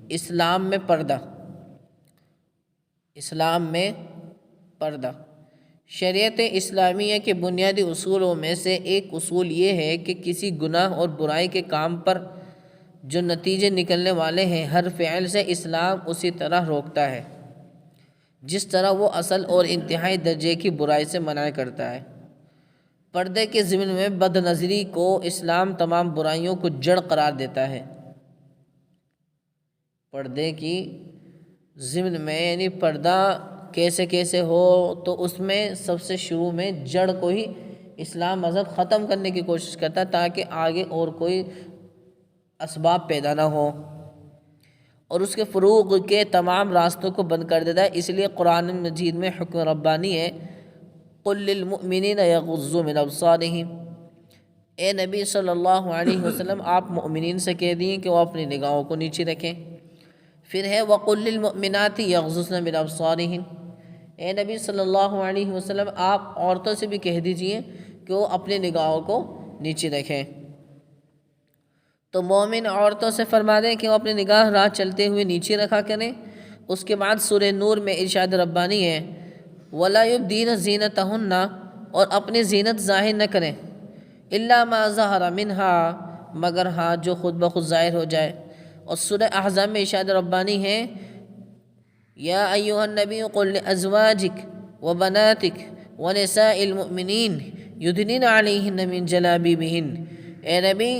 اسلام میں پردہ، اسلام میں پردہ شریعت اسلامیہ کے بنیادی اصولوں میں سے ایک اصول یہ ہے کہ کسی گناہ اور برائی کے کام پر جو نتیجے نکلنے والے ہیں، ہر فعل سے اسلام اسی طرح روکتا ہے جس طرح وہ اصل اور انتہائی درجے کی برائی سے منع کرتا ہے۔ پردے کے ضمن میں بد نظری کو اسلام تمام برائیوں کو جڑ قرار دیتا ہے۔ پردے کی ضمن میں یعنی پردہ کیسے کیسے ہو، تو اس میں سب سے شروع میں جڑ کو ہی اسلام مذہب ختم کرنے کی کوشش کرتا ہے تاکہ آگے اور کوئی اسباب پیدا نہ ہو، اور اس کے فروغ کے تمام راستوں کو بند کر دیتا ہے۔ اس لیے قرآن مجید میں حکم ربانی ہے، قُل لِّلْمُؤْمِنِينَ يَغُضُّوا مِنْ أَبْصَارِهِمْ، اے نبی صلی اللہ علیہ وسلم آپ مؤمنین سے کہہ دیے کہ وہ اپنی نگاہوں کو نیچے رکھیں۔ پھر ہے وَقُل لِّلْمُؤْمِنَاتِ يَغْضُضْنَ مِنْ أَبْصَارِهِنْ، اے نبی صلی اللہ علیہ وسلم آپ عورتوں سے بھی کہہ دیجئے کہ وہ اپنی نگاہوں کو نیچے رکھیں۔ تو مومن عورتوں سے فرما دیں کہ وہ اپنی نگاہ راہ چلتے ہوئے نیچے رکھا کریں۔ اس کے بعد سورہ نور میں ارشاد ربانی ہے، وَلَا يُبْدِينَ زِينَتَهُنَّ، اور اپنی زینت ظاہر نہ کریں، إِلَّا مَا ظَهَرَ مِنْهَا، مگر ہاں جو خود بخود ظاہر ہو جائے۔ اور سورہ احزاب میں ارشاد ربانی ہے، یا ایھا النبی قل لأزواجک وبناتک ونساء المؤمنین یدنین علیہن من جلابیبہن، اے نبی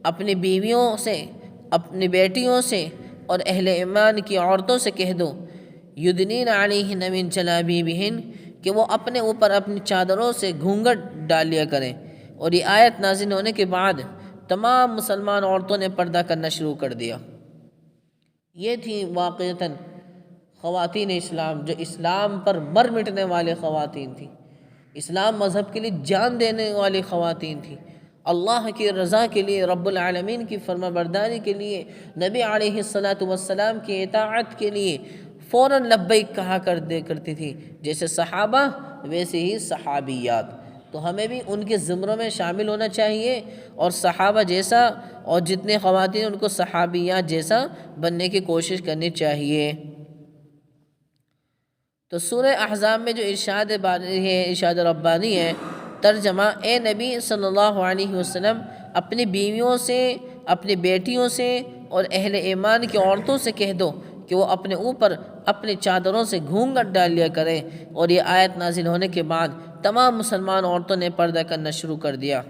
اپنی بیویوں سے، اپنی بیٹیوں سے اور اہل ایمان کی عورتوں سے کہہ دو، یدنین علیہن من جلابیبہن، کہ وہ اپنے اوپر اپنی چادروں سے گھونگھٹ ڈال لیا کریں۔ اور یہ آیت نازل ہونے کے بعد تمام مسلمان عورتوں نے پردہ کرنا شروع کر دیا۔ یہ تھی واقعتاً خواتین اسلام، جو اسلام پر مر مٹنے والے خواتین تھیں، اسلام مذہب کے لیے جان دینے والی خواتین تھیں، اللہ کی رضا کے لیے، رب العالمین کی فرما برداری کے لیے، نبی علیہ السلام کی اطاعت کے لیے فوراً لبیک کہا کرتی تھی، جیسے صحابہ ویسے ہی صحابیات۔ تو ہمیں بھی ان کے زمروں میں شامل ہونا چاہیے، اور صحابہ جیسا، اور جتنے خواتین ان کو صحابیات جیسا بننے کی کوشش کرنی چاہیے۔ تو سورہ احزاب میں جو ارشاد ربانی ہے، ترجمہ، اے نبی صلی اللہ علیہ وسلم اپنی بیویوں سے، اپنی بیٹیوں سے اور اہل ایمان کی عورتوں سے کہہ دو کہ وہ اپنے اوپر اپنی چادروں سے گھونگھٹ ڈال لیا کریں۔ اور یہ آیت نازل ہونے کے بعد تمام مسلمان عورتوں نے پردہ کرنا شروع کر دیا۔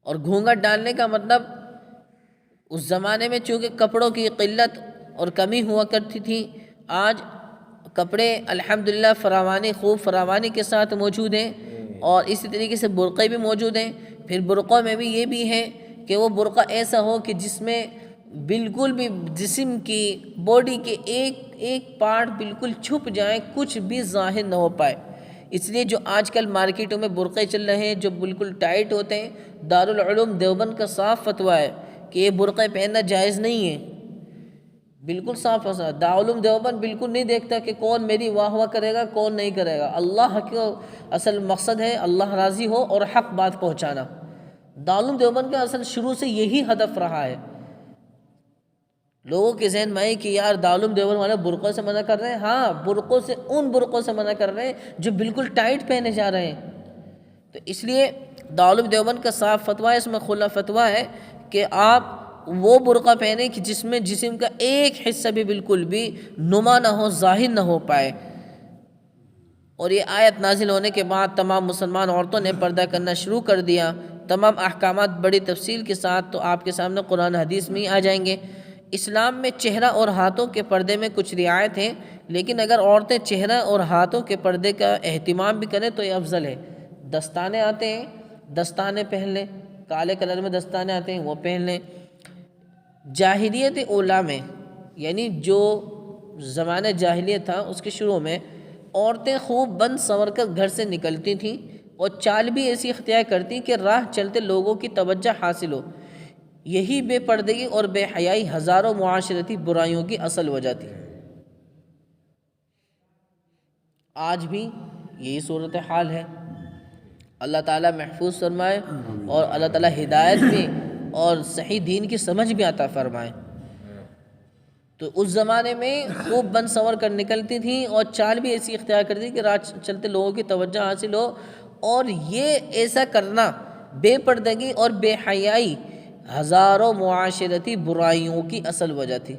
اور گھونگھٹ ڈالنے کا مطلب، اس زمانے میں چونکہ کپڑوں کی قلت اور کمی ہوا کرتی تھی، آج کپڑے الحمدللہ خوب فراوانی کے ساتھ موجود ہیں، اور اسی طریقے سے برقعے بھی موجود ہیں۔ پھر برقعوں میں بھی یہ بھی ہے کہ وہ برقع ایسا ہو کہ جس میں بالکل بھی جسم کی، باڈی کے ایک پارٹ بالکل چھپ جائیں، کچھ بھی ظاہر نہ ہو پائے۔ اس لیے جو آج کل مارکیٹوں میں برقعے چل رہے ہیں جو بالکل ٹائٹ ہوتے ہیں، دارالعلوم دیوبند کا صاف فتویٰ ہے کہ یہ برقعے پہننا جائز نہیں ہے، بالکل صاف ہے۔ دارالعلوم دیوبند بالکل نہیں دیکھتا کہ کون میری واہ واہ کرے گا کون نہیں کرے گا، اللہ کا اصل مقصد ہے اللہ راضی ہو اور حق بات پہنچانا۔ دارالعلوم دیوبند کا اصل شروع سے یہی ہدف رہا ہے۔ لوگوں کے ذہن میں ہے کہ یار دارالعلوم دیوبند والے برقعوں سے منع کر رہے ہیں، ہاں برقعوں سے، ان برقعوں سے منع کر رہے ہیں جو بالکل ٹائٹ پہنے جا رہے ہیں۔ تو اس لیے دارالعلوم دیوبند کا صاف فتویٰ ہے، اس میں کھلا فتویٰ ہے کہ آپ وہ برقع پہنے کہ جس میں جسم کا ایک حصہ بھی بالکل بھی نما نہ ہو، ظاہر نہ ہو پائے۔ اور یہ آیت نازل ہونے کے بعد تمام مسلمان عورتوں نے پردہ کرنا شروع کر دیا۔ تمام احکامات بڑی تفصیل کے ساتھ تو آپ کے سامنے قرآن حدیث میں ہی آ جائیں گے۔ اسلام میں چہرہ اور ہاتھوں کے پردے میں کچھ رعایت ہیں، لیکن اگر عورتیں چہرہ اور ہاتھوں کے پردے کا اہتمام بھی کریں تو یہ افضل ہے۔ دستانے آتے ہیں، دستانے پہن لیں، کالے کلر میں دستانے آتے ہیں وہ پہن لیں۔ جاہلیت اولیٰ میں، یعنی جو زمانہ جاہلیت تھا اس کے شروع میں، عورتیں خوب بند سنور کر گھر سے نکلتی تھیں اور چال بھی ایسی اختیار کرتی کہ راہ چلتے لوگوں کی توجہ حاصل ہو۔ یہی بے پردگی اور بے حیائی ہزاروں معاشرتی برائیوں کی اصل وجہ تھی۔ آج بھی یہی صورتحال ہے۔ اللہ تعالیٰ محفوظ فرمائے، اور اللہ تعالیٰ ہدایت بھی اور صحیح دین کی سمجھ بھی عطا فرمائے۔ تو اس زمانے میں خوب بن سنور کر نکلتی تھیں اور چال بھی ایسی اختیار کرتی کہ راہ چلتے لوگوں کی توجہ حاصل ہو، اور یہ ایسا کرنا بے پردگی اور بے حیائی ہزاروں معاشرتی برائیوں کی اصل وجہ تھی۔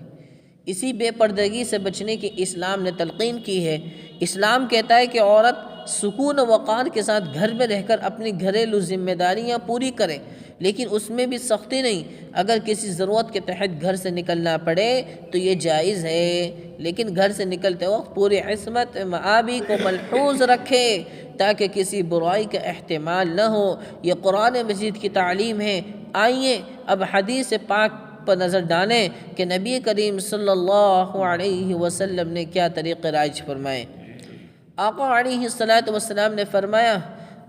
اسی بے پردگی سے بچنے کی اسلام نے تلقین کی ہے۔ اسلام کہتا ہے کہ عورت سکون و وقار کے ساتھ گھر میں رہ کر اپنی گھریلو ذمہ داریاں پوری کرے، لیکن اس میں بھی سختی نہیں۔ اگر کسی ضرورت کے تحت گھر سے نکلنا پڑے تو یہ جائز ہے، لیکن گھر سے نکلتے وقت پوری عصمت معابی کو ملحوظ رکھے تاکہ کسی برائی کا احتمال نہ ہو۔ یہ قرآن مجید کی تعلیم ہے۔ آئیے اب حدیث پاک پر نظر ڈالیں کہ نبی کریم صلی اللہ علیہ وسلم نے کیا طریقہ رائج فرمائے۔ آقا علیہ السلام نے فرمایا،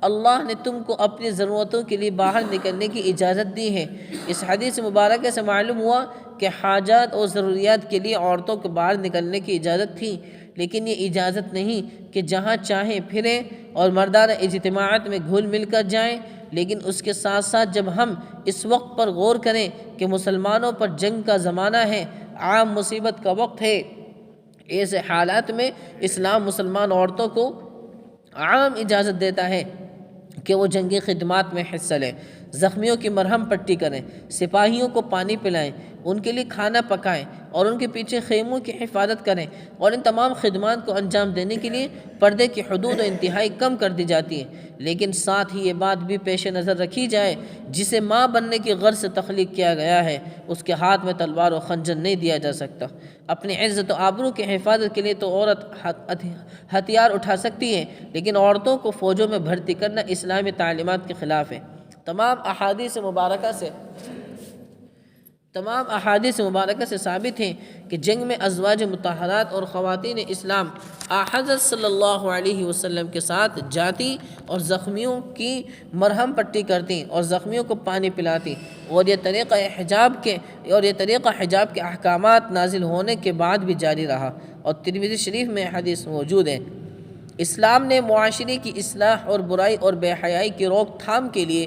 اللہ نے تم کو اپنی ضرورتوں کے لیے باہر نکلنے کی اجازت دی ہے۔ اس حدیث مبارکہ سے معلوم ہوا کہ حاجات اور ضروریات کے لیے عورتوں کو باہر نکلنے کی اجازت تھی، لیکن یہ اجازت نہیں کہ جہاں چاہیں پھریں اور مردانہ اجتماعات میں گھل مل کر جائیں۔ لیکن اس کے ساتھ ساتھ جب ہم اس وقت پر غور کریں کہ مسلمانوں پر جنگ کا زمانہ ہے، عام مصیبت کا وقت ہے، ایسے حالات میں اسلام مسلمان عورتوں کو عام اجازت دیتا ہے کہ وہ جنگی خدمات میں حصہ لیں، زخمیوں کی مرہم پٹی کریں، سپاہیوں کو پانی پلائیں، ان کے لیے کھانا پکائیں اور ان کے پیچھے خیموں کی حفاظت کریں، اور ان تمام خدمات کو انجام دینے کے لیے پردے کی حدود و انتہائی کم کر دی جاتی ہے۔ لیکن ساتھ ہی یہ بات بھی پیش نظر رکھی جائے، جسے ماں بننے کی غرض سے تخلیق کیا گیا ہے، اس کے ہاتھ میں تلوار و خنجر نہیں دیا جا سکتا۔ اپنی عزت و آبرو کی حفاظت کے لیے تو عورت ہتھیار اٹھا سکتی ہے، لیکن عورتوں کو فوجوں میں بھرتی کرنا اسلامی تعلیمات کے خلاف ہے۔ تمام احادیث مبارکہ سے ثابت ہیں کہ جنگ میں ازواج مطہرات اور خواتین اسلام حضرت صلی اللہ علیہ وسلم کے ساتھ جاتی اور زخمیوں کی مرہم پٹی کرتی اور زخمیوں کو پانی پلاتی، اور یہ طریقہ حجاب کے احکامات نازل ہونے کے بعد بھی جاری رہا، اور ترمذی شریف میں حدیث موجود ہے۔ اسلام نے معاشرے کی اصلاح اور برائی اور بے حیائی کی روک تھام کے لیے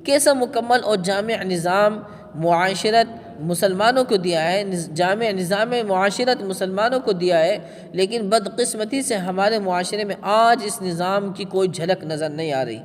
کیسا مکمل اور جامع نظام معاشرت مسلمانوں کو دیا ہے، جامع نظام معاشرت مسلمانوں کو دیا ہے، لیکن بدقسمتی سے ہمارے معاشرے میں آج اس نظام کی کوئی جھلک نظر نہیں آ رہی۔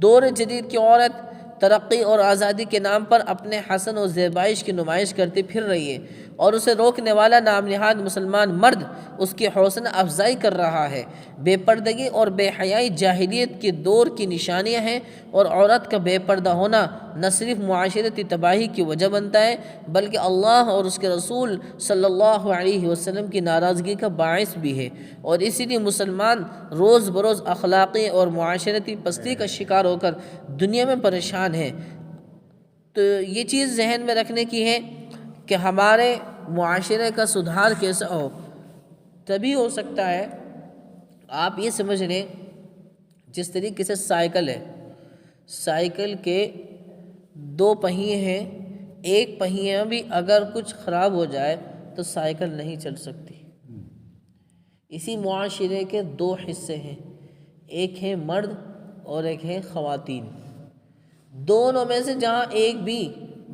دور جدید کی عورت ترقی اور آزادی کے نام پر اپنے حسن و زیبائش کی نمائش کرتی پھر رہی ہے، اور اسے روکنے والا نام نہاد مسلمان مرد اس کی حوصلہ افزائی کر رہا ہے۔ بے پردگی اور بے حیائی جاہلیت کے دور کی نشانیاں ہیں، اور عورت کا بے پردہ ہونا نہ صرف معاشرتی تباہی کی وجہ بنتا ہے، بلکہ اللہ اور اس کے رسول صلی اللہ علیہ وسلم کی ناراضگی کا باعث بھی ہے، اور اسی لیے مسلمان روز بروز اخلاقی اور معاشرتی پستی کا شکار ہو کر دنیا میں پریشان ہے۔ تو یہ چیز ذہن میں رکھنے کی ہے کہ ہمارے معاشرے کا سدھار کیسا ہو، تبھی ہو سکتا ہے۔ آپ یہ سمجھ لیں، جس طریقے سے سائیکل ہے، سائیکل کے دو پہیے ہیں، ایک پہیہ بھی اگر کچھ خراب ہو جائے تو سائیکل نہیں چل سکتی۔ اسی معاشرے کے دو حصے ہیں، ایک ہے مرد اور ایک ہے خواتین۔ دونوں میں سے جہاں ایک بھی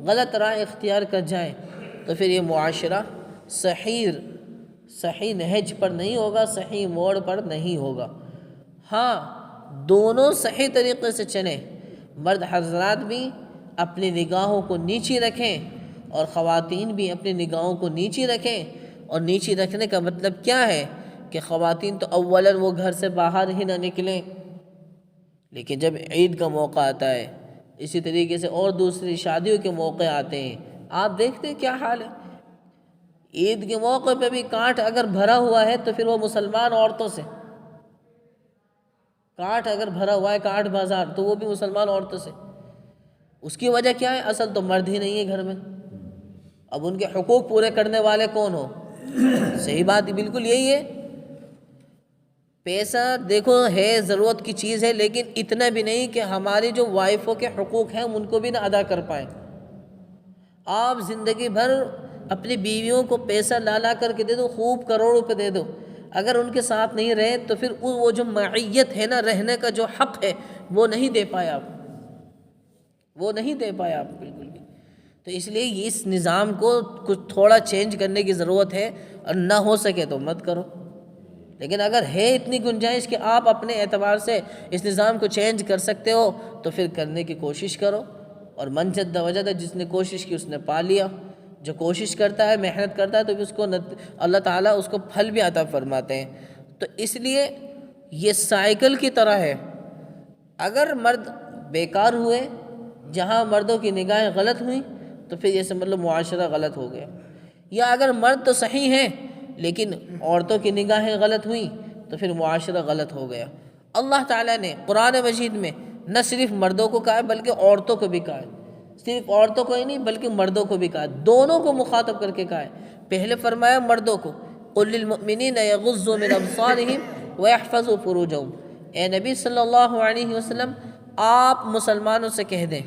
غلط راہ اختیار کر جائے تو پھر یہ معاشرہ صحیح نہج پر نہیں ہوگا، صحیح موڑ پر نہیں ہوگا۔ ہاں، دونوں صحیح طریقے سے چلیں، مرد حضرات بھی اپنی نگاہوں کو نیچی رکھیں اور خواتین بھی اپنی نگاہوں کو نیچی رکھیں۔ اور نیچی رکھنے کا مطلب کیا ہے کہ خواتین تو اولاً وہ گھر سے باہر ہی نہ نکلیں، لیکن جب عید کا موقع آتا ہے، اسی طریقے سے اور دوسری شادیوں کے موقع آتے ہیں، آپ دیکھتے ہیں کیا حال ہے۔ عید کے موقع پہ بھی کانٹ اگر بھرا ہوا ہے تو پھر وہ مسلمان عورتوں سے، کانٹ اگر بھرا ہوا ہے کانٹ بازار، تو وہ بھی مسلمان عورتوں سے۔ اس کی وجہ کیا ہے؟ اصل تو مرد ہی نہیں ہے گھر میں۔ اب ان کے حقوق پورے کرنے والے کون ہو؟ صحیح بات بالکل یہی ہے۔ پیسہ دیکھو ہے، ضرورت کی چیز ہے، لیکن اتنا بھی نہیں کہ ہماری جو وائفوں کے حقوق ہیں ان کو بھی نہ ادا کر پائیں۔ آپ زندگی بھر اپنی بیویوں کو پیسہ لا کر کے دے دو، خوب کروڑ روپے دے دو، اگر ان کے ساتھ نہیں رہے تو پھر وہ جو معیت ہے نا، رہنے کا جو حق ہے وہ نہیں دے پائے آپ، بالکل بھی۔ تو اس لیے اس نظام کو کچھ تھوڑا چینج کرنے کی ضرورت ہے، اور نہ ہو سکے تو مت کرو۔ لیکن اگر ہے اتنی گنجائش کہ آپ اپنے اعتبار سے اس نظام کو چینج کر سکتے ہو تو پھر کرنے کی کوشش کرو، اور من جد وجد، جس نے کوشش کی اس نے پا لیا۔ جو کوشش کرتا ہے، محنت کرتا ہے، تو اس کو اللہ تعالیٰ اس کو پھل بھی عطا فرماتے ہیں۔ تو اس لیے یہ سائیکل کی طرح ہے، اگر مرد بیکار ہوئے، جہاں مردوں کی نگاہیں غلط ہوئیں تو پھر یہ سمجھ لو معاشرہ غلط ہو گیا، یا اگر مرد تو صحیح ہیں لیکن عورتوں کی نگاہیں غلط ہوئیں تو پھر معاشرہ غلط ہو گیا۔ اللہ تعالیٰ نے قرآن مجید میں نہ صرف مردوں کو کہا ہے بلکہ عورتوں کو بھی کہا ہے، صرف عورتوں کو ہی نہیں بلکہ مردوں کو بھی کہا ہے، دونوں کو مخاطب کر کے کہا ہے۔ پہلے فرمایا مردوں کو، قُل لِّلْمُؤْمِنِينَ يَغُضُّوا مِنْ أَبْصَارِهِمْ وَيَحْفَظُوا فُرُوجَهُمْ، اے نبی صلی اللہ علیہ وسلم آپ مسلمانوں سے کہہ دیں،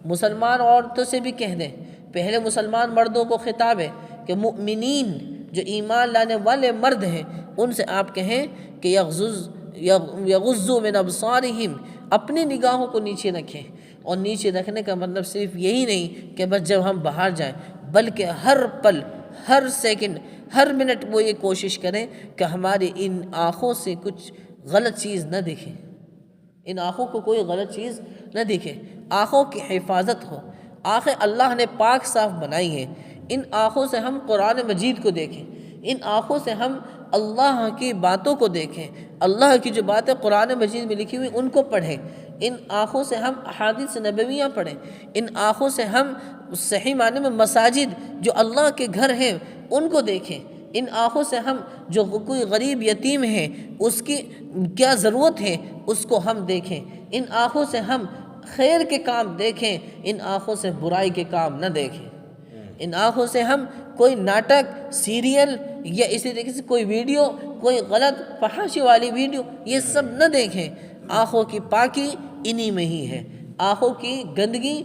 مسلمان عورتوں سے بھی کہہ دیں، پہلے مسلمان مردوں کو خطاب ہے کہ مؤمنین جو ایمان لانے والے مرد ہیں ان سے آپ کہیں کہ یغضوا من ابصارہم، اپنی نگاہوں کو نیچے رکھیں۔ اور نیچے رکھنے کا مطلب صرف یہی نہیں کہ بس جب ہم باہر جائیں، بلکہ ہر پل، ہر سیکنڈ، ہر منٹ وہ یہ کوشش کریں کہ ہماری ان آنکھوں سے کچھ غلط چیز نہ دکھے، ان آنکھوں کو کوئی غلط چیز نہ دکھے، آنکھوں کی حفاظت ہو۔ آنکھیں اللہ نے پاک صاف بنائی ہیں، ان آنکھوں سے ہم قرآن مجید کو دیکھیں، ان آنکھوں سے ہم اللہ کی باتوں کو دیکھیں، اللہ کی جو باتیں قرآن مجید میں لکھی ہوئی ان کو پڑھیں، ان آنکھوں سے ہم احادیث نبویہ پڑھیں، ان آنکھوں سے ہم صحیح معنی میں مساجد جو اللہ کے گھر ہیں ان کو دیکھیں، ان آنکھوں سے ہم جو کوئی غریب یتیم ہے اس کی کیا ضرورت ہے اس کو ہم دیکھیں، ان آنکھوں سے ہم خیر کے کام دیکھیں، ان آنکھوں سے برائی کے کام نہ دیکھیں، ان آنکھوں سے ہم کوئی ناٹک، سیریل یا اسی طریقے سے کوئی ویڈیو، کوئی غلط فحاشی والی ویڈیو یہ سب نہ دیکھیں۔ آنکھوں کی پاکی انہی میں ہی ہے، آنکھوں کی گندگی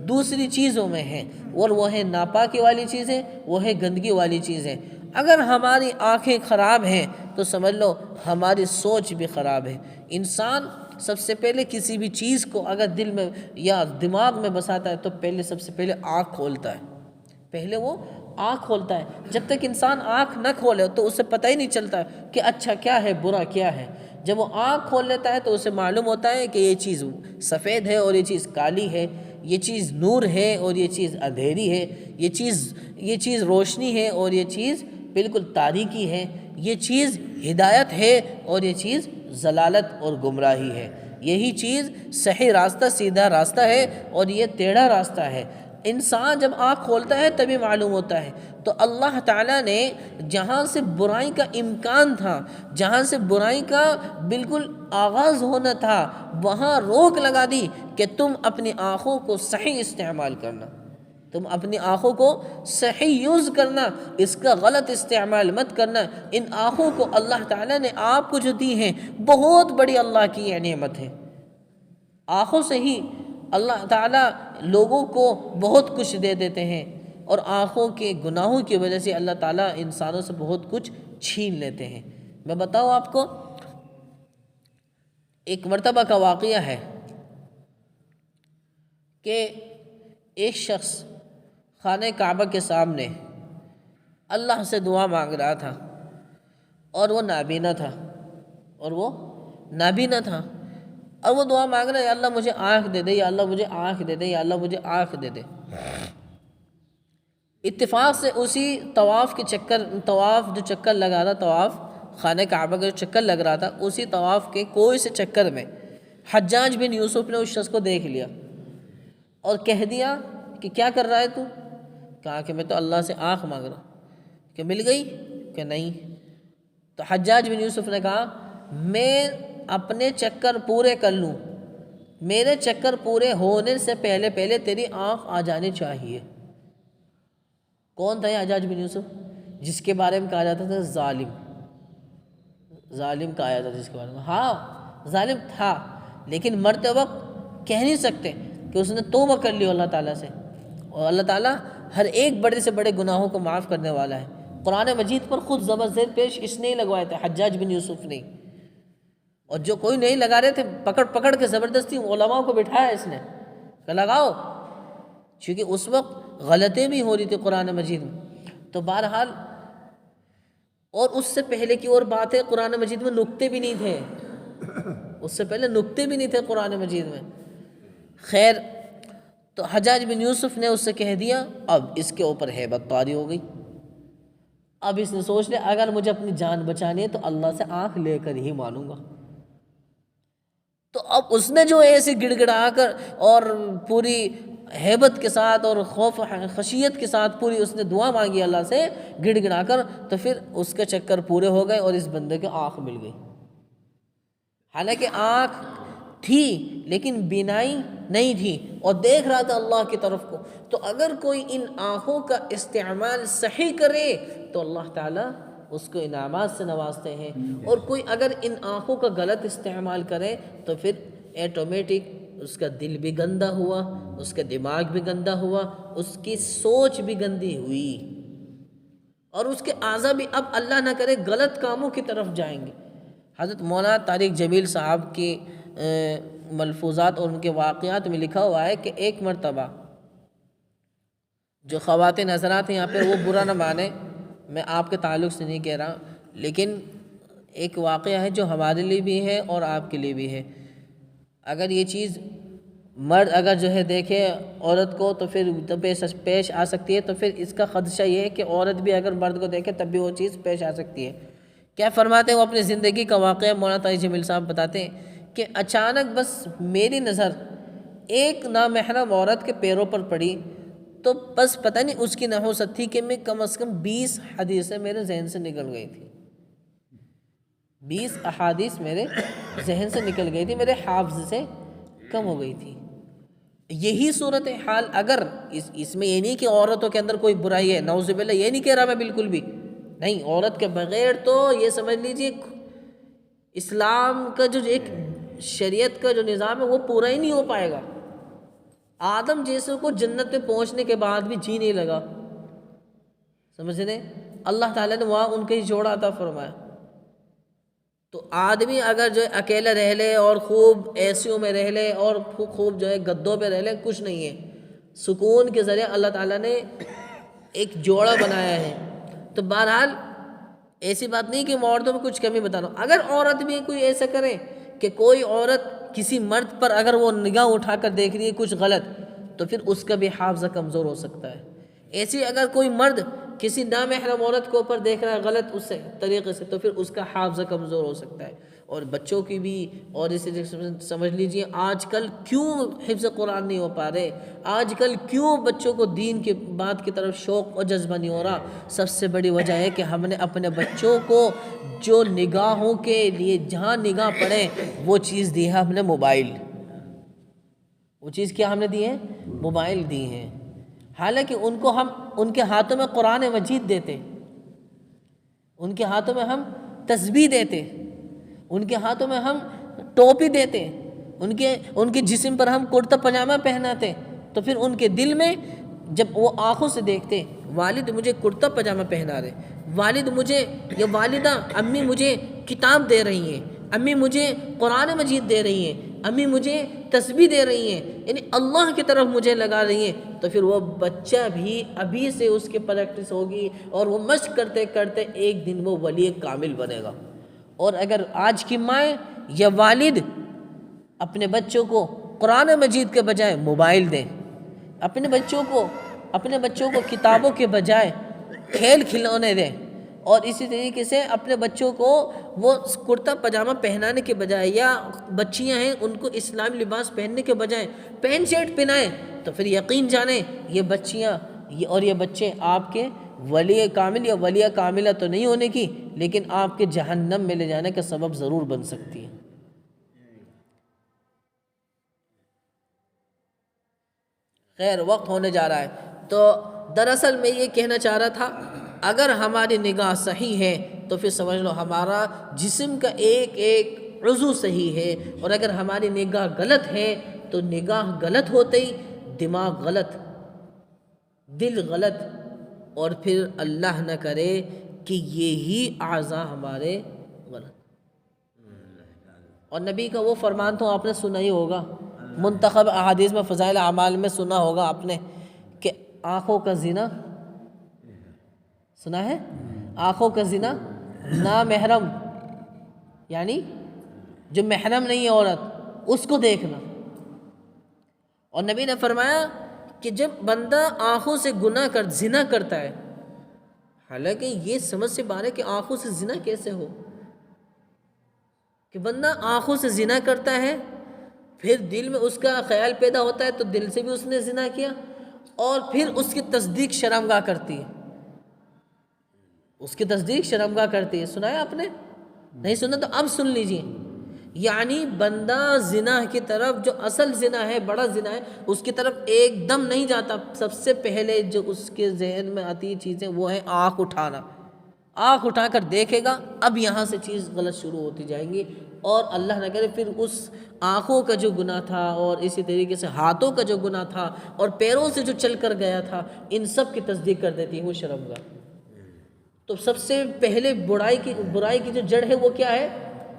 دوسری چیزوں میں ہے، اور وہ ہے ناپاکی والی چیزیں، وہ ہے گندگی والی چیزیں۔ اگر ہماری آنکھیں خراب ہیں تو سمجھ لو ہماری سوچ بھی خراب ہے۔ انسان سب سے پہلے کسی بھی چیز کو اگر دل میں یا دماغ میں بساتا ہے تو پہلے سب سے پہلے آنکھ کھولتا ہے، پہلے وہ آنکھ کھولتا ہے۔ جب تک انسان آنکھ نہ کھولے تو اسے پتہ ہی نہیں چلتا کہ اچھا کیا ہے، برا کیا ہے۔ جب وہ آنکھ کھول لیتا ہے تو اسے معلوم ہوتا ہے کہ یہ چیز سفید ہے اور یہ چیز کالی ہے، یہ چیز نور ہے اور یہ چیز اندھیری ہے، یہ چیز روشنی ہے اور یہ چیز بالکل تاریکی ہے، یہ چیز ہدایت ہے اور یہ چیز ضلالت اور گمراہی ہے، یہی چیز صحیح راستہ، سیدھا راستہ ہے اور یہ ٹیڑھا راستہ ہے۔ انسان جب آنکھ کھولتا ہے تبھی معلوم ہوتا ہے۔ تو اللہ تعالیٰ نے جہاں سے برائی کا امکان تھا، جہاں سے برائی کا بالکل آغاز ہونا تھا، وہاں روک لگا دی کہ تم اپنی آنکھوں کو صحیح استعمال کرنا، تم اپنی آنکھوں کو صحیح یوز کرنا، اس کا غلط استعمال مت کرنا۔ ان آنکھوں کو اللہ تعالیٰ نے آپ کو جو دی ہیں بہت بڑی اللہ کی یہ نعمت ہے۔ آنکھوں سے ہی اللہ تعالیٰ لوگوں کو بہت کچھ دے دیتے ہیں، اور آنکھوں کے گناہوں کی وجہ سے اللہ تعالیٰ انسانوں سے بہت کچھ چھین لیتے ہیں۔ میں بتاؤں آپ کو، ایک مرتبہ کا واقعہ ہے کہ ایک شخص خانہ کعبہ کے سامنے اللہ سے دعا مانگ رہا تھا، اور وہ نابینا تھا، اور وہ دعا مانگ رہا ہے، یا اللہ مجھے آنکھ دے دے، یا اللہ مجھے آنکھ دے دے، یا اللہ مجھے آنکھ دے دے۔ اتفاق سے اسی طواف جو چکر لگا رہا، طواف خانہ کعبہ کا جو چکر لگ رہا تھا، اسی طواف کے کوئی سے چکر میں حجاج بن یوسف نے اس شخص کو دیکھ لیا اور کہہ دیا کہ کیا کر رہا ہے تو؟ کہا کہ میں تو اللہ سے آنکھ مانگ رہا ہوں۔ کہ مل گئی؟ کہ نہیں۔ تو حجاج بن یوسف نے کہا میں اپنے چکر پورے کر لوں، میرے چکر پورے ہونے سے پہلے تیری آنکھ آ جانی چاہیے۔ کون تھا یہ حجاج بن یوسف؟ جس کے بارے میں کہا جاتا تھا ظالم کہا جاتا تھا جس کے بارے میں۔ ہاں ظالم تھا، لیکن مرتے وقت کہہ نہیں سکتے کہ اس نے توبہ کر لی اللہ تعالیٰ سے، اور اللہ تعالیٰ ہر ایک بڑے سے بڑے گناہوں کو معاف کرنے والا ہے۔ قرآن مجید پر خود زبر زیر پیش اس نے ہی لگوائے تھے، حجاج بن یوسف نے، اور جو کوئی نہیں لگا رہے تھے پکڑ کے زبردستی علماء کو بٹھایا اس نے کہ لگاؤ، کیونکہ اس وقت غلطیں بھی ہو رہی تھی قرآن مجید میں. تو بہرحال اور اس سے پہلے کی اور بات ہے قرآن مجید میں نکتے بھی نہیں تھے، اس سے پہلے نکتے بھی نہیں تھے قرآن مجید میں. خیر تو حجاج بن یوسف نے اس سے کہہ دیا، اب اس کے اوپر ہیبت طاری ہو گئی. اب اس نے سوچ لیا اگر مجھے اپنی جان بچانی ہے تو اللہ سے آنکھ لے کر ہی مانوں گا. تو اب اس نے جو ایسے گڑ گڑا کر اور پوری ہیبت کے ساتھ اور خوف خشیت کے ساتھ پوری اس نے دعا مانگی اللہ سے گڑ گڑا کر، تو پھر اس کے چکر پورے ہو گئے اور اس بندے کے آنکھ مل گئی. حالانکہ آنکھ تھی لیکن بینائی نہیں تھی اور دیکھ رہا تھا اللہ کی طرف کو. تو اگر کوئی ان آنکھوں کا استعمال صحیح کرے تو اللہ تعالیٰ اس کو انعامات سے نوازتے ہیں، اور کوئی اگر ان آنکھوں کا غلط استعمال کرے تو پھر ایٹومیٹک اس کا دل بھی گندا ہوا، اس کا دماغ بھی گندا ہوا، اس کی سوچ بھی گندی ہوئی، اور اس کے اعضاء بھی اب اللہ نہ کرے غلط کاموں کی طرف جائیں گے. حضرت مولانا طارق جمیل صاحب کی ملفوظات اور ان کے واقعات میں لکھا ہوا ہے کہ ایک مرتبہ جو خواتین حضرات ہیں یہاں پہ وہ برا نہ مانے، میں آپ کے تعلق سے نہیں کہہ رہا، لیکن ایک واقعہ ہے جو ہمارے لیے بھی ہے اور آپ کے لیے بھی ہے. اگر یہ چیز مرد اگر جو ہے دیکھے عورت کو تو پھر پیش آ سکتی ہے، تو پھر اس کا خدشہ یہ ہے کہ عورت بھی اگر مرد کو دیکھے تب بھی وہ چیز پیش آ سکتی ہے. کیا فرماتے ہیں وہ اپنی زندگی کا واقعہ مولانا طارق جمیل صاحب بتاتے ہیں کہ اچانک بس میری نظر ایک نامحرم عورت کے پیروں پر پڑی، تو بس پتہ نہیں اس کی نحوست تھی کہ میں کم از کم 20 حدیثیں میرے ذہن سے نکل گئی تھی، 20 احادیث میرے ذہن سے نکل گئی تھی، میرے حافظ سے کم ہو گئی تھی. یہی صورتحال اگر اس میں یہ نہیں کہ عورتوں کے اندر کوئی برائی ہے، نعوذ باللہ، یہ نہیں کہہ رہا میں بالکل بھی نہیں، عورت کے بغیر تو یہ سمجھ لیجئے اسلام کا جو ایک شریعت کا جو نظام ہے وہ پورا ہی نہیں ہو پائے گا. آدم جیسے کو جنت میں پہنچنے کے بعد بھی جی نہیں لگا، سمجھ رہے، اللہ تعالیٰ نے وہاں ان کے ہی جوڑا عطا فرمایا. تو آدمی اگر جو ہے اکیلے رہ لے اور خوب اے سی میں رہ لے اور خوب جو ہے گدوں پہ رہ لے، کچھ نہیں ہے. سکون کے ذریعے اللہ تعالیٰ نے ایک جوڑا بنایا ہے. تو بہرحال ایسی بات نہیں کہ میں عورتوں میں کچھ کمی بتا رہا ہوں. اگر عورت بھی کوئی ایسا کرے کہ کوئی عورت کسی مرد پر اگر وہ نگاہ اٹھا کر دیکھ رہی ہے کچھ غلط، تو پھر اس کا بھی حافظہ کمزور ہو سکتا ہے. ایسی اگر کوئی مرد کسی نامحرم عورت کے اوپر دیکھ رہا ہے غلط اس سے طریقے سے، تو پھر اس کا حافظہ کمزور ہو سکتا ہے. اور بچوں کی بھی، اور اسی سمجھ لیجئے آج کل کیوں حفظ قرآن نہیں ہو پا رہے، آج کل کیوں بچوں کو دین کی بات کی طرف شوق اور جذبہ نہیں ہو رہا. سب سے بڑی وجہ ہے کہ ہم نے اپنے بچوں کو جو نگاہوں کے لیے جہاں نگاہ پڑے وہ چیز دی ہے ہم نے موبائل. وہ چیز کیا ہم نے دی ہے؟ موبائل دی ہیں. حالانکہ ان کو ہم ان کے ہاتھوں میں قرآن مجید دیتے، ان کے ہاتھوں میں ہم تسبیح دیتے، ان کے ہاتھوں میں ہم ٹوپی دیتے، ان کے جسم پر ہم کرتا پجامہ پہناتے، تو پھر ان کے دل میں جب وہ آنکھوں سے دیکھتے والد مجھے کرتا پجامہ پہنا رہے، والد مجھے یا والدہ امی مجھے کتاب دے رہی ہیں، امی مجھے قرآن مجید دے رہی ہیں، امی مجھے تسبیح دے رہی ہیں، یعنی اللہ کی طرف مجھے لگا رہی ہیں، تو پھر وہ بچہ بھی ابھی سے اس کی پریکٹس ہوگی اور وہ مشق کرتے کرتے ایک دن وہ ولی کامل بنے گا. اور اگر آج کی مائیں یا والد اپنے بچوں کو قرآن مجید کے بجائے موبائل دیں، اپنے بچوں کو کتابوں کے بجائے کھیل کھلونے دیں، اور اسی طریقے سے اپنے بچوں کو وہ کرتا پجامہ پہنانے کے بجائے، یا بچیاں ہیں ان کو اسلامی لباس پہننے کے بجائے پینٹ شرٹ پہنائیں، تو پھر یقین جانیں یہ بچیاں اور یہ بچے آپ کے ولی کامل یا ولیہ کاملہ تو نہیں ہونے کی، لیکن آپ کے جہنم میں لے جانے کا سبب ضرور بن سکتی ہے. خیر وقت ہونے جا رہا ہے، تو دراصل میں یہ کہنا چاہ رہا تھا اگر ہماری نگاہ صحیح ہے تو پھر سمجھ لو ہمارا جسم کا ایک ایک عضو صحیح ہے، اور اگر ہماری نگاہ غلط ہے تو نگاہ غلط ہوتے ہی دماغ غلط، دل غلط، اور پھر اللہ نہ کرے کہ یہی اعضاء ہمارے غلط. اور نبی کا وہ فرمان تو آپ نے سنا ہی ہوگا، منتخب احادیث میں فضائل اعمال میں سنا ہوگا آپ نے کہ آنکھوں کا زنا سنا ہے؟ آنکھوں کا زنا، نامحرم یعنی جو محرم نہیں ہے عورت اس کو دیکھنا. اور نبی نے فرمایا کہ جب بندہ آنکھوں سے زنا کرتا ہے، حالانکہ یہ سمجھ سے باہر ہے کہ آنکھوں سے زنا کیسے ہو، کہ بندہ آنکھوں سے زنا کرتا ہے، پھر دل میں اس کا خیال پیدا ہوتا ہے تو دل سے بھی اس نے زنا کیا، اور پھر اس کی تصدیق شرمگاہ کرتی ہے. اس کی تصدیق شرمگاہ کرتی ہے. سنا ہے آپ نے؟ نہیں سنا تو اب سن لیجئے. یعنی بندہ زنا کی طرف، جو اصل زنا ہے، بڑا زنا ہے، اس کی طرف ایک دم نہیں جاتا. سب سے پہلے جو اس کے ذہن میں آتی چیزیں وہ ہے آنکھ اٹھانا. آنکھ اٹھا کر دیکھے گا، اب یہاں سے چیز غلط شروع ہوتی جائیں گی، اور اللہ نہ کرے پھر اس آنکھوں کا جو گناہ تھا، اور اسی طریقے سے ہاتھوں کا جو گناہ تھا، اور پیروں سے جو چل کر گیا تھا، ان سب کی تصدیق کر دیتی ہے وہ شرمگاہ. تو سب سے پہلے برائی کی جو جڑ ہے وہ کیا ہے؟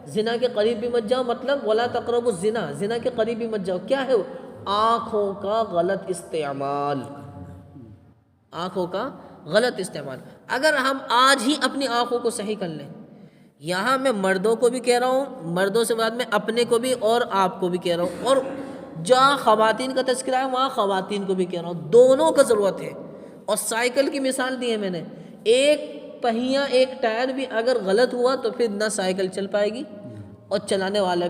زنا کے قریب بھی مت جاؤ. مطلب وَلَا تَقْرَبُوا الزِّنَا، زنا کے قریب بھی مت جاؤ. کیا ہے وہ؟ آنکھوں کا غلط استعمال. آنکھوں کا غلط استعمال. اگر ہم آج ہی اپنی آنکھوں کو صحیح کر لیں، یہاں میں مردوں کو بھی کہہ رہا ہوں، مردوں سے بعد میں اپنے کو بھی اور آپ کو بھی کہہ رہا ہوں، اور جہاں خواتین کا تذکرہ ہے وہاں خواتین کو بھی کہہ رہا ہوں. دونوں کا ضرورت ہے. اور سائیکل کی مثال دی ہے میں نے. ایک پہیہ، ایک ٹائر بھی اگر غلط ہوا تو پھر نہ سائیکل چل پائے گی، اور چلانے والا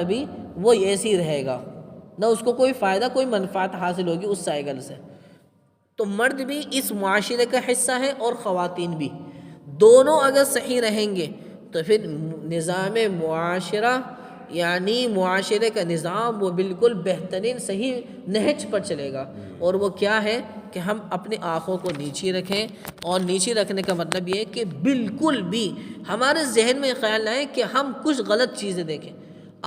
بھی وہ ایسے ہی رہے گا، نہ اس کو کوئی فائدہ، کوئی منفعت حاصل ہوگی اس سائیکل سے. تو مرد بھی اس معاشرے کا حصہ ہے اور خواتین بھی. دونوں اگر صحیح رہیں گے تو پھر نظام معاشرہ، یعنی معاشرے کا نظام، وہ بالکل بہترین صحیح نہج پر چلے گا. اور وہ کیا ہے کہ ہم اپنی آنکھوں کو نیچی رکھیں. اور نیچی رکھنے کا مطلب یہ ہے کہ بالکل بھی ہمارے ذہن میں خیال نہ آئے کہ ہم کچھ غلط چیزیں دیکھیں.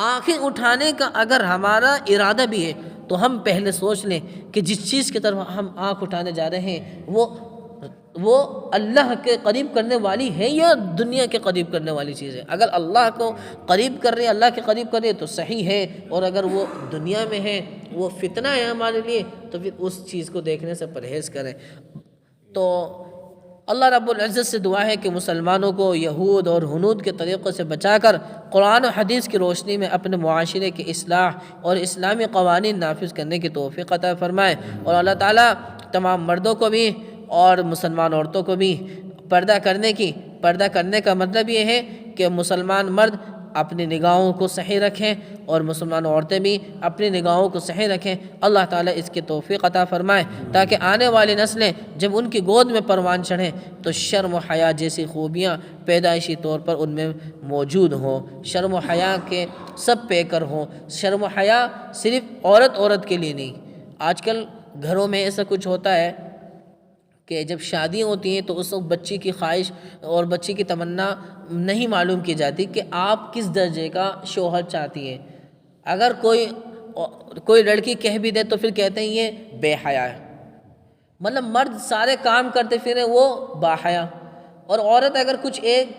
آنکھیں اٹھانے کا اگر ہمارا ارادہ بھی ہے تو ہم پہلے سوچ لیں کہ جس چیز کی طرف ہم آنکھ اٹھانے جا رہے ہیں وہ اللہ کے قریب کرنے والی ہے یا دنیا کے قریب کرنے والی چیز ہے. اگر اللہ کو قریب کر رہے ہیں، اللہ کے قریب کر رہے ہیں تو صحیح ہے، اور اگر وہ دنیا میں ہے، وہ فتنہ ہے ہمارے لیے، تو پھر اس چیز کو دیکھنے سے پرہیز کریں. تو اللہ رب العزت سے دعا ہے کہ مسلمانوں کو یہود اور ہنود کے طریقوں سے بچا کر قرآن و حدیث کی روشنی میں اپنے معاشرے کی اصلاح اور اسلامی قوانین نافذ کرنے کی توفیق عطا فرمائے. اور اللہ تعالیٰ تمام مردوں کو بھی اور مسلمان عورتوں کو بھی پردہ کرنے کا مطلب یہ ہے کہ مسلمان مرد اپنی نگاہوں کو صحیح رکھیں اور مسلمان عورتیں بھی اپنی نگاہوں کو صحیح رکھیں. اللہ تعالیٰ اس کی توفیق عطا فرمائے تاکہ آنے والی نسلیں جب ان کی گود میں پروان چڑھیں تو شرم و حیا جیسی خوبیاں پیدائشی طور پر ان میں موجود ہوں. شرم و حیا کے سب پیکر ہوں. شرم و حیا صرف عورت کے لیے نہیں. آج کل گھروں میں ایسا کچھ ہوتا ہے کہ جب شادیاں ہوتی ہیں تو اس وقت بچی کی خواہش اور بچی کی تمنا نہیں معلوم کی جاتی کہ آپ کس درجے کا شوہر چاہتی ہیں. اگر کوئی لڑکی کہہ بھی دے تو پھر کہتے ہیں یہ بے حیا ہے. مطلب مرد سارے کام کرتے پھریں وہ باحیا، اور عورت اگر کچھ ایک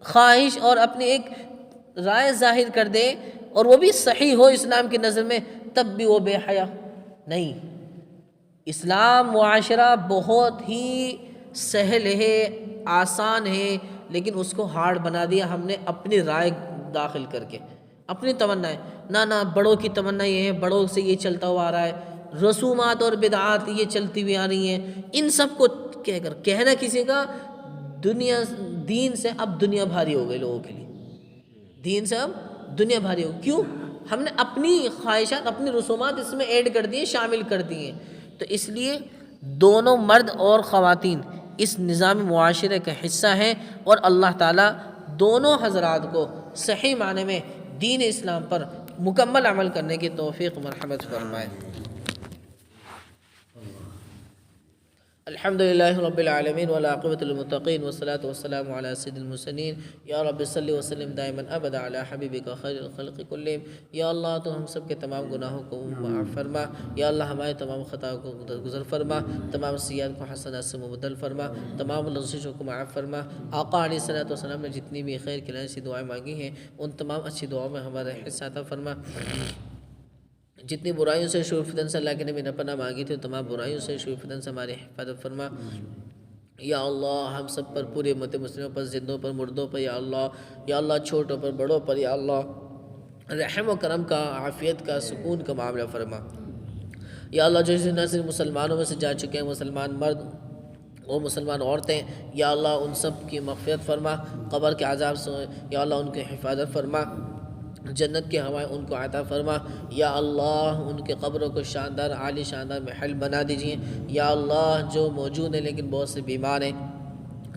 خواہش اور اپنی ایک رائے ظاہر کر دے اور وہ بھی صحیح ہو اسلام کی نظر میں تب بھی وہ بے حیا نہیں. اسلام معاشرہ بہت ہی سہل ہے، آسان ہے، لیکن اس کو ہارڈ بنا دیا ہم نے اپنی رائے داخل کر کے، اپنی تمنا ہے. نہ بڑوں کی تمنا یہ ہے، بڑوں سے یہ چلتا ہوا آ رہا ہے، رسومات اور بدعات یہ چلتی ہوئی آ رہی ہیں. ان سب کو کہنا کسی کا دین سے اب دنیا بھاری ہو گئی لوگوں کے لیے. دین سے اب دنیا بھاری ہو. کیوں؟ ہم نے اپنی خواہشات، اپنی رسومات اس میں ایڈ کر دی ہیں، شامل کر دی ہیں. تو اس لیے دونوں مرد اور خواتین اس نظام معاشرے کا حصہ ہیں، اور اللہ تعالیٰ دونوں حضرات کو صحیح معنی میں دین اسلام پر مکمل عمل کرنے کی توفیق مرحمت فرمائے. الحمد للہ رب العالمین والعاقبۃ للمتقین والصلاة والسلام علی سید المرسلین. یا رب صلی وسلم دائما ابدا علی حبیبک خیر الخلق کلہم. یا اللہ تو ہم سب کے تمام گناہوں کو معاف فرما. یا اللہ ہمارے تمام خطاؤں کو درگزر فرما، تمام سیئات کو حسنات سے مبدل فرما، تمام لغزشوں کو معاف فرما. آقا علیہ الصلوۃ والسلام نے جتنی بھی خیر کی سی دعائیں مانگی ہیں ان تمام اچھی دعاؤں میں ہمارا حصہ عطا فرما. جتنی برائیوں سے شرور فتن سے اللہ کے نبی نے پناہ مانگی تھی تمام برائیوں سے شرور فتن سے ہماری حفاظت فرما۔ یا اللہ ہم سب پر، پوری امت مسلموں پر، زندوں پر، مردوں پر، یا اللہ چھوٹوں پر، بڑوں پر، یا اللہ رحم و کرم کا، عافیت کا، سکون کا معاملہ فرما۔ یا اللہ جو نہ صرف مسلمانوں میں سے جا چکے ہیں، مسلمان مرد اور مسلمان عورتیں، یا اللہ ان سب کی مغفرت فرما، قبر کے عذاب سے یا اللہ ان کی حفاظت فرما، جنت کی ہوائیں ان کو عطا فرما۔ یا اللہ ان کے قبروں کو شاندار، عالی شاندار محل بنا دیجئے۔ یا اللہ جو موجود ہیں لیکن بہت سے بیمار ہیں،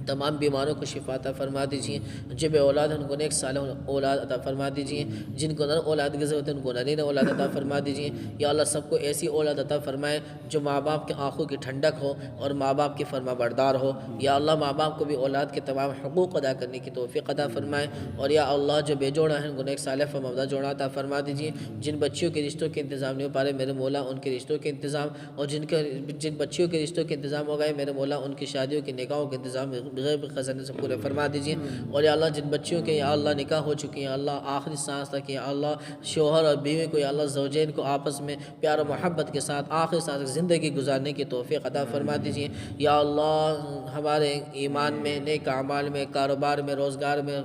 تمام بیماروں کو شفا عطا فرما دیجئے۔ جو بے اولاد ہیں ان کو نیک صالح اولاد عطا فرما دیجئے۔ جن کو نر اولاد کی ضرورت ہے ان کو نرین اولاد عطا فرما دیجئے۔ یا اللہ سب کو ایسی اولاد عطا فرمائے جو ماں باپ کے آنکھوں کی ٹھنڈک ہو اور ماں باپ کی فرما بردار ہو۔ یا اللہ ماں باپ کو بھی اولاد کے تمام حقوق ادا کرنے کی توفیق عطا فرمائے۔ اور یا اللہ جو بے جوڑا ہیں ان کو نیک صالح فرماردار جوڑا عطا فرما دیجئے۔ جن بچیوں کے رشتوں کے انتظام نہیں ہو پا رہے میرے مولا ان کے رشتوں کے انتظام، اور جن بچیوں کے رشتوں کے انتظام ہو گئے میرے مولا ان کی شادیوں کے نکاحوں کے انتظام بغیر خزانے سے پورے فرما دیجئے۔ اور یا اللہ جن بچیوں کے یا اللہ نکاح ہو چکی ہیں، یا اللہ آخری سانس تک، یا اللہ شوہر اور بیوی کو، یا اللہ زوجین کو آپس میں پیار و محبت کے ساتھ آخری سانس تک زندگی گزارنے کی توفیق عطا فرما دیجئے۔ یا اللہ ہمارے ایمان میں، نیک اعمال میں، کاروبار میں، روزگار میں،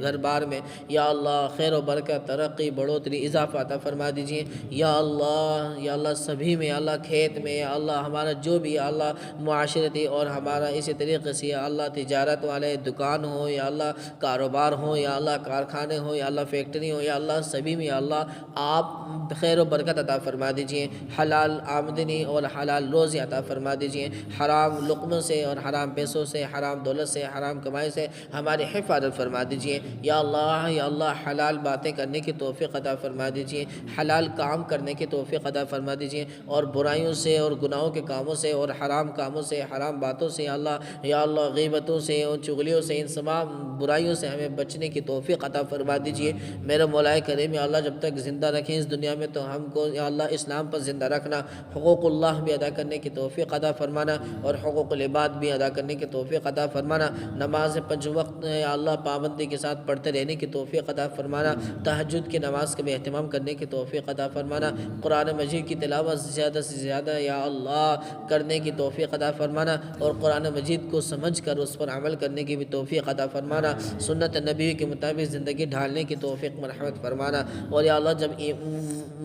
گھر بار میں یا اللہ خیر و برکت، ترقی، بڑھوتری، اضافہ عطا فرما دیجئے۔ یا اللہ سبھی میں، یا اللہ کھیت میں، یا اللہ ہمارا جو بھی یا اللہ معاشرتی اور ہمارا اسی طریقے سے یا اللہ تجارت والے دکان ہو، یا اللہ کاروبار ہو، یا اللہ کارخانے ہو، یا اللہ فیکٹری ہو، یا اللہ سبھی میں یا اللہ آپ خیر و برکت عطا فرما دیجئے، حلال آمدنی اور حلال روزی عطا فرما دیجئے، حرام لقموں سے اور حرام پیسوں سے، حرام دولت سے، حرام کمائی سے ہماری حفاظت فرما دیجئے۔ یا اللہ حلال باتیں کرنے کی توفیق عطا فرما دیجئے، حلال کام کرنے کی توفیق عطا فرما دیجئے، اور برائیوں سے اور گناہوں کے کاموں سے اور حرام کاموں سے، حرام باتوں سے یا اللہ غیبتوں سے اور چغلیوں سے، ان تمام برائیوں سے ہمیں بچنے کی توفیق عطا فرما دیجئے۔ میرے مولا کریم یا اللہ جب تک زندہ رکھیں اس دنیا میں تو ہم کو یا اللہ اسلام پر زندہ رکھنا، حقوق اللہ بھی ادا کرنے کی توفیق عطا فرمانا اور حقوق العباد بھی ادا کرنے کی توفیق عطا فرمانا، نماز 5 وقت یا اللہ پابندی کے ساتھ پڑھتے رہنے کی توفیق عطا فرمانا، تہجد کی نماز کا بھی اہتمام کرنے کی توفیق عطا فرمانا، قرآن مجید کی تلاوت زیادہ سے زیادہ یا اللہ کرنے کی توفیق عطا فرمانا، اور قرآن مجید کو سمجھ کر اس پر عمل کرنے کی بھی توفیق عطا فرمانا، سنت نبی کے مطابق زندگی ڈھالنے کی توفیق مرحمت فرمانا، اور یا اللہ جب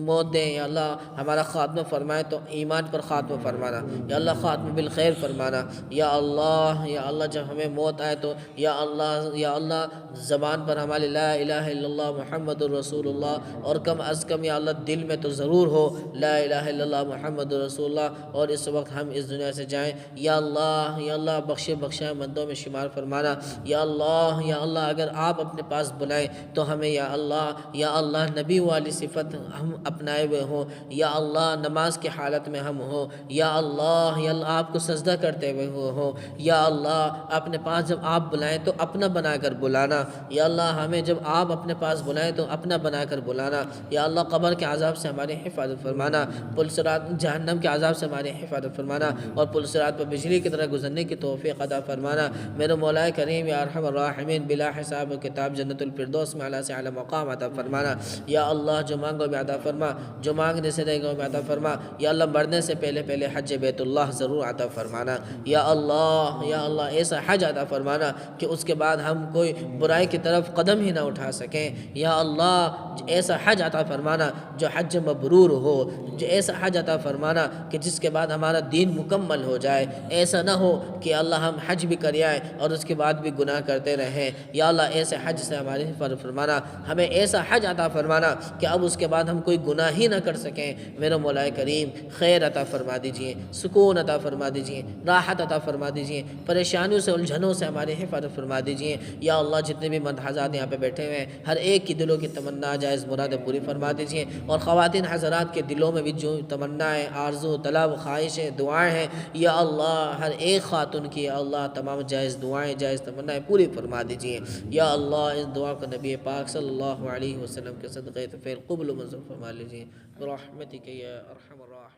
موت دیں یا اللہ ہمارا خاتمہ فرمائے تو ایمان پر خاتمہ فرمانا، یا اللہ خاتمہ بالخیر فرمانا، یا اللہ جب ہمیں موت آئے تو یا اللہ زبان پر ہمارے لا الہ الا اللہ محمد الرسول اللہ، اور کم از کم یا اللہ دل میں تو ضرور ہو لا الہ الا اللہ محمد الرسول اللہ، اور اس وقت ہم اس دنیا سے جائیں یا اللہ بخشے مندوں میں شمار فرمانا، یا اللہ اگر آپ اپنے پاس بلائیں تو ہمیں یا اللہ نبی والی صفت ہم اپنائے ہوئے ہوں، یا اللہ نماز کی حالت میں ہم ہوں، یا اللہ آپ کو سجدہ کرتے ہوئے ہوں، یا اللہ اپنے پاس جب آپ بلائیں تو اپنا بنا کر بلانا، یا اللہ ہمیں جب آپ اپنے پاس بلائیں تو اپنا بنا کر بلانا، یا اللہ قبر کے عذاب سے ہماری حفاظت فرمانا، پل صراط جہنم کے عذاب سے ہماری حفاظت فرمانا، اور پل صراط پر بجلی کی طرح گزرنے کی توفیق عطا فرمانا۔ میرے مولا کریم یا ارحم الراحمین بلا حساب و کتاب جنت الفردوس میں اعلیٰ سے اعلیٰ مقام عطا فرمانا، یا اللہ جو مانگو بھی عطا فرما، جو مانگنے سے رہے گا بھی عطا فرما، یا اللہ مرنے سے پہلے حج بیت اللہ ضرور عطا فرمانا، یا اللہ ایسا حج عطا فرمانا کہ اس کے بعد ہم کوئی برائی کی طرف قدم ہی نہ اٹھا سکیں، یا اللہ ایسا حج عطا فرمانا جو حج مبرور ہو، جو ایسا حج عطا فرمانا کہ جس کے بعد ہمارا دین مکمل ہو جائے، ایسا نہ ہو کہ اللہ ہم حج بھی کر آئیں اور اس کے بعد بھی گناہ کرتے رہیں، یا اللہ ایسے حج سے ہماری حفاظت فرمانا، ہمیں ایسا حج عطا فرمانا کہ اب اس کے بعد ہم کوئی گناہ ہی نہ کر سکیں۔ میرے مولا کریم خیر عطا فرما دیجئے، سکون عطا فرما دیجئے، راحت عطا فرما دیجئے، پریشانیوں سے الجھنوں سے ہماری حفاظت فرما دیجئے، یا اللہ جتنے بھی مرد حضرات یہاں پہ بیٹھے ہوئے ہیں ہر ایک کی دلوں کی تمنا جائز مراد پوری فرما دیجئے، اور خواتین حضرات کے دلوں میں بھی جو تمنائیں، آرزو، طلب، خواہشیں، دعائیں ہیں یا اللہ ہر ایک خاتون کی یا اللہ تمام جائز دعائیں، جائز تمنائیں پوری فرما دیجئے، یا اللہ اس دعا کو نبی پاک صلی اللہ علیہ وسلم کے صدقے فعل قبول و منظور فرما لیجئے برحمتک یا ارحم الراحمین۔